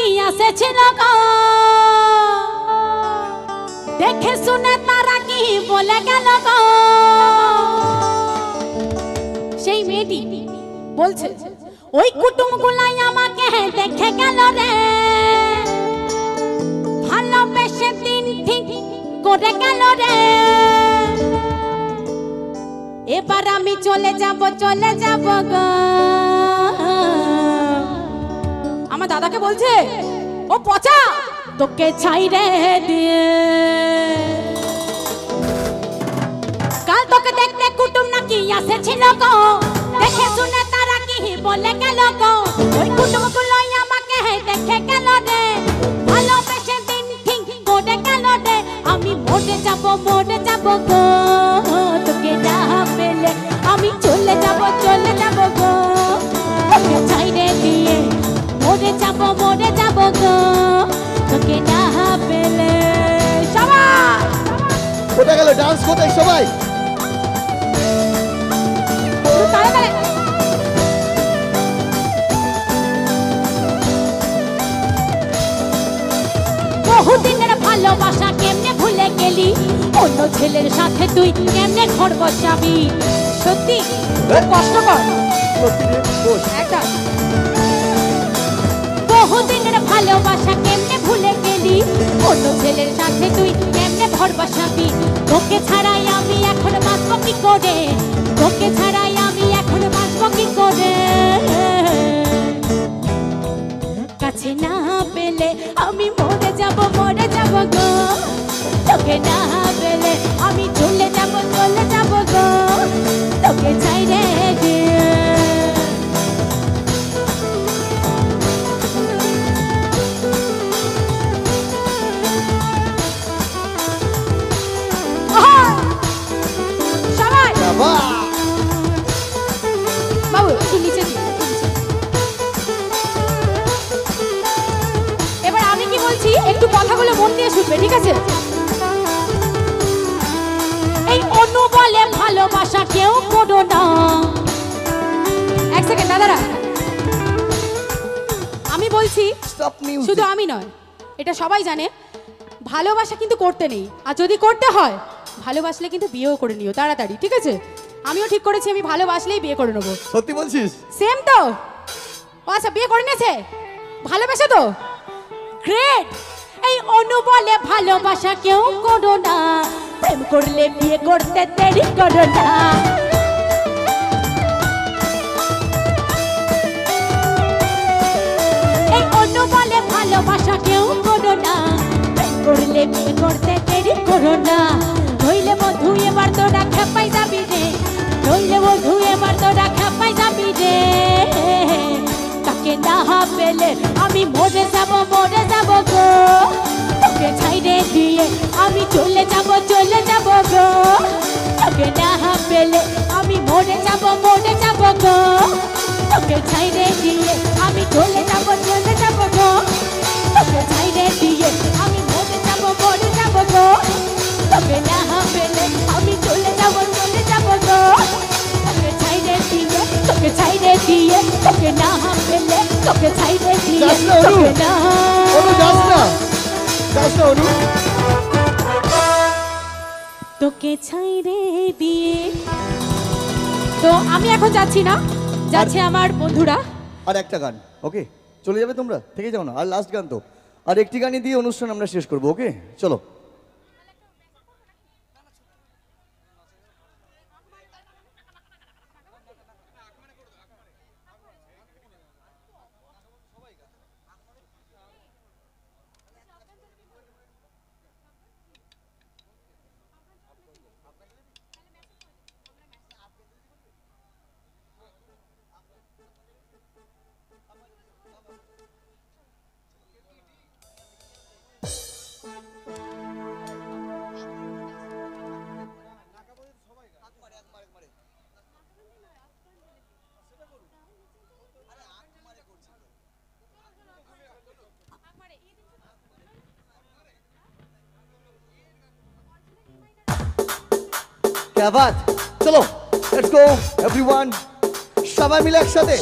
নাকি আসেছিল গো দেখে শুনে তারা কি বলে গেল গো সেই মেয়েটি বলছে ওই কুটুমগুলাই আমাকে দেখে গেল রে ভালোবেসে দিন ঠিক করে গেল রে এবার আমি চলে যাব গো আমার দাদাকে বলছে ও পচা তোকে ছাইরে দিয়ে কাল তোকে দেখতে কুটুম নাকি আসেছিল গো দেখে শুনে তারা কি বলে গেল গো ওই কুটুমগুলো আমাকে দেখে গেল রে ভালোবেসে দিন ঠিক করে গেল রে আমি মরে যাব গো তোকে না পেলে আমি চলে যাব গো তোকে ছাইরে দিয়ে মরে যাব গো তোকে না পেলে সবাই কোথায় গেল ডান্স কোথায় সবাই বহুদিনের ভালোবাসা কেমনে ভুলে গেলি অন্য ছেলের সাথে তুই কেমনে ঘর বসাবি সত্যি কষ্টকর বহুদিনের ভালোবাসা কেমনে ভুলে গেলি অন্য ছেলের সাথে তুই কেমনে ঘর বসাবি তোকে ছাড়াই আমি এখন বাঁচবো কি করে তোকে ছাড়াই আমি এখন বাঁচবো কি করে কাছে না পেলে আমি মরে যাব গো তোকে না পেলে আমি চলে যাব গো তোকে ছাইরে দিয়ে সবাই বাবু একটু নিচে এবার আমি কি বলছি একটু কথাগুলো মন দিয়ে শুনবে ঠিক আছে এই অনু বলে ভালোবাসা কেউ করো না এক সেকেন্ড দাদারা আমি বলছি শুধু আমি নয় এটা সবাই জানে ভালোবাসা কিন্তু করতে নেই আর যদি করতে হয় ভালোবাসলে কিন্তু বিয়েও করে নিও তাড়াতাড়ি ঠিক আছে আমিও ঠিক করেছি আমি ভালোবাসলেই বিয়ে করে নেবো সত্যি বলছিস সেম তো ও আচ্ছা বিয়ে করে নিয়েছে ভালোবাসে তো গ্রেট এই অনু বলে ভালোবাসা কেউ করো না প্রেম করলে বিয়ে করতে দেরি করো না এই অনু বলে ভালোবাসা কেউ করো না প্রেম করলে বিয়ে করতে দেরি করো না নইলে বধু এবার তোরা খেপাই যাবি রে নইলে বধু এবার তোরা খেপাই যাবি রে তাকে না পেলে আমি মরে যাব গো তোকে ছাইরে দিয়ে আমি চলে যাব গো তোকে না পেলে আমি মরে যাব গো তোকে ছাইরে দিয়ে আমি চলে যাব গো তোকে ছাইরে দিয়ে আমি মরে যাব গো তোকে না পেলে আমি চলে যাব গো তোকে ছাইরে দিয়ে তোকে না পেলে তোকে ছাইরে দিয়ে তোকে না তোকে ছাইরে দিয়ে তো আমি এখন যাচ্ছি না যাচ্ছে আমার বন্ধুরা আর একটা গান ওকে চলে যাবে তোমরা থেকে যাও না আর লাস্ট গান তো আর একটি গানই দিয়ে অনুষ্ঠান আমরা শেষ করবো ওকে চলো क्या बात चलो लेट्स गो एवरीवन सबाई मिले एकसाथे